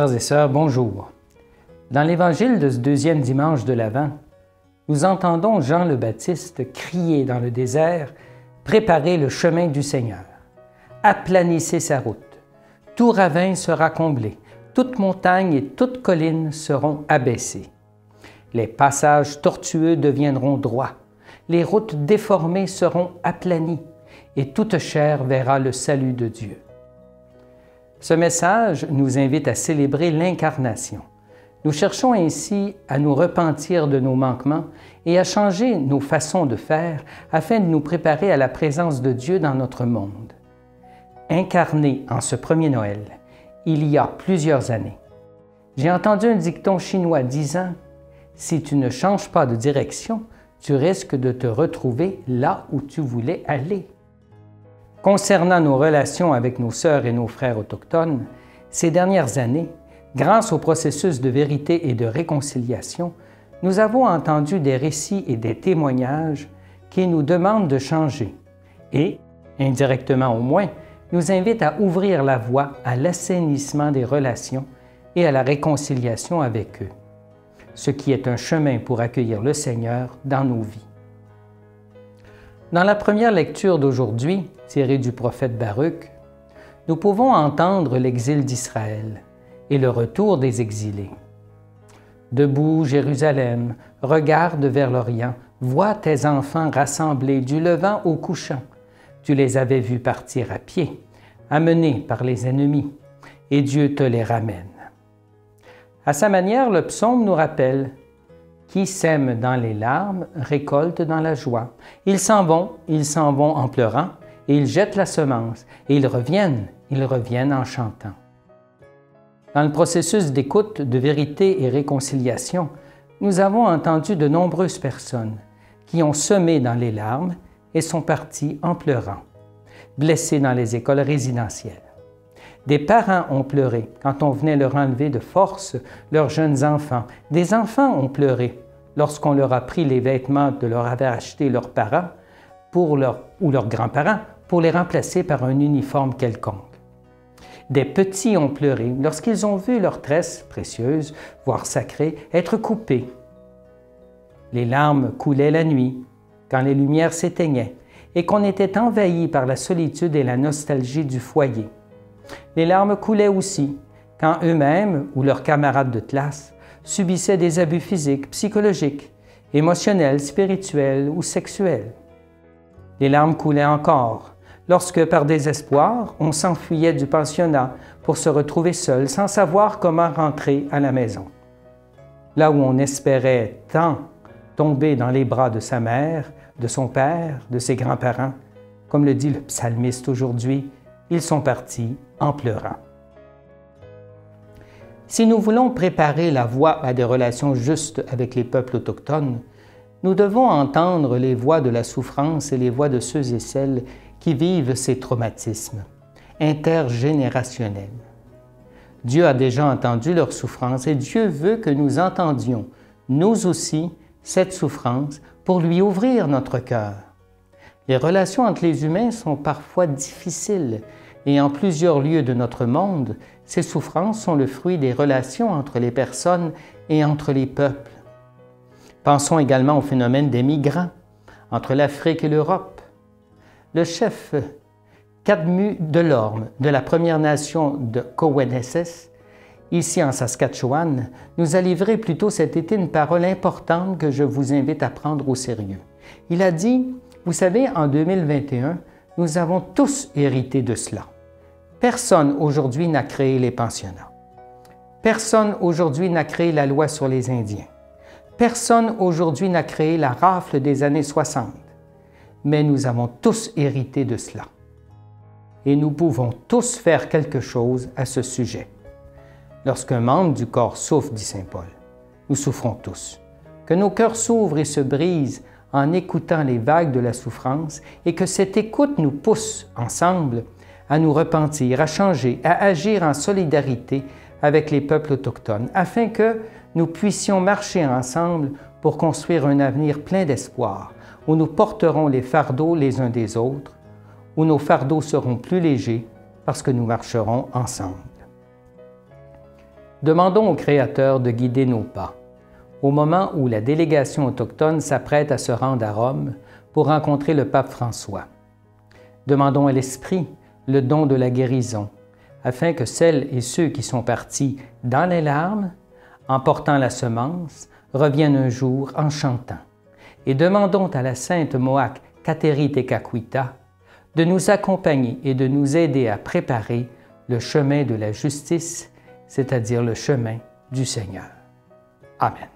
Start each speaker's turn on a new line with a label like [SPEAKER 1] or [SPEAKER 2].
[SPEAKER 1] Frères et sœurs, bonjour. Dans l'évangile de ce deuxième dimanche de l'Avent, nous entendons Jean le Baptiste crier dans le désert « Préparez le chemin du Seigneur, aplanissez sa route, tout ravin sera comblé, toute montagne et toute colline seront abaissées. Les passages tortueux deviendront droits, les routes déformées seront aplanies, et toute chair verra le salut de Dieu. » Ce message nous invite à célébrer l'incarnation. Nous cherchons ainsi à nous repentir de nos manquements et à changer nos façons de faire afin de nous préparer à la présence de Dieu dans notre monde. Incarné en ce premier Noël, il y a plusieurs années, j'ai entendu un dicton chinois disant « Si tu ne changes pas de direction, tu risques de te retrouver là où tu voulais aller. » Concernant nos relations avec nos sœurs et nos frères autochtones, ces dernières années, grâce au processus de vérité et de réconciliation, nous avons entendu des récits et des témoignages qui nous demandent de changer et, indirectement au moins, nous invitent à ouvrir la voie à l'assainissement des relations et à la réconciliation avec eux, ce qui est un chemin pour accueillir le Seigneur dans nos vies. Dans la première lecture d'aujourd'hui, tirée du prophète Baruch, nous pouvons entendre l'exil d'Israël et le retour des exilés. Debout, Jérusalem, regarde vers l'Orient, vois tes enfants rassemblés du levant au couchant. Tu les avais vus partir à pied, amenés par les ennemis, et Dieu te les ramène. À sa manière, le psaume nous rappelle « Qui sème dans les larmes, récolte dans la joie. Ils s'en vont en pleurant, et ils jettent la semence, et ils reviennent en chantant. » Dans le processus d'écoute, de vérité et réconciliation, nous avons entendu de nombreuses personnes qui ont semé dans les larmes et sont parties en pleurant, blessées dans les écoles résidentielles. Des parents ont pleuré quand on venait leur enlever de force leurs jeunes enfants. Des enfants ont pleuré lorsqu'on leur a pris les vêtements que leur avaient achetés leurs parents ou leurs grands-parents pour les remplacer par un uniforme quelconque. Des petits ont pleuré lorsqu'ils ont vu leurs tresses précieuses, voire sacrées, être coupées. Les larmes coulaient la nuit, quand les lumières s'éteignaient, et qu'on était envahi par la solitude et la nostalgie du foyer. Les larmes coulaient aussi quand eux-mêmes ou leurs camarades de classe subissaient des abus physiques, psychologiques, émotionnels, spirituels ou sexuels. Les larmes coulaient encore lorsque, par désespoir, on s'enfuyait du pensionnat pour se retrouver seul sans savoir comment rentrer à la maison. Là où on espérait tant tomber dans les bras de sa mère, de son père, de ses grands-parents, comme le dit le psalmiste aujourd'hui, ils sont partis en pleurant. Si nous voulons préparer la voie à des relations justes avec les peuples autochtones, nous devons entendre les voix de la souffrance et les voix de ceux et celles qui vivent ces traumatismes intergénérationnels. Dieu a déjà entendu leur souffrance et Dieu veut que nous entendions, nous aussi, cette souffrance pour lui ouvrir notre cœur. Les relations entre les humains sont parfois difficiles et en plusieurs lieux de notre monde, ces souffrances sont le fruit des relations entre les personnes et entre les peuples. Pensons également au phénomène des migrants entre l'Afrique et l'Europe. Le chef Cadmu Delorme de la Première Nation de Coweneses, ici en Saskatchewan, nous a livré plus tôt cet été une parole importante que je vous invite à prendre au sérieux. Il a dit « Vous savez, en 2021, nous avons tous hérité de cela. Personne aujourd'hui n'a créé les pensionnats. Personne aujourd'hui n'a créé la loi sur les Indiens. Personne aujourd'hui n'a créé la rafle des années 60. Mais nous avons tous hérité de cela. Et nous pouvons tous faire quelque chose à ce sujet. Lorsqu'un membre du corps souffre, dit saint Paul, nous souffrons tous. Que nos cœurs s'ouvrent et se brisent en écoutant les vagues de la souffrance et que cette écoute nous pousse ensemble à nous repentir, à changer, à agir en solidarité avec les peuples autochtones afin que nous puissions marcher ensemble pour construire un avenir plein d'espoir où nous porterons les fardeaux les uns des autres, où nos fardeaux seront plus légers parce que nous marcherons ensemble. Demandons au Créateur de guider nos pas, au moment où la délégation autochtone s'apprête à se rendre à Rome pour rencontrer le pape François. Demandons à l'Esprit le don de la guérison, afin que celles et ceux qui sont partis dans les larmes, en portant la semence, reviennent un jour en chantant. Et demandons à la sainte Mohak Kateri Tekakwitha de nous accompagner et de nous aider à préparer le chemin de la justice, c'est-à-dire le chemin du Seigneur. Amen.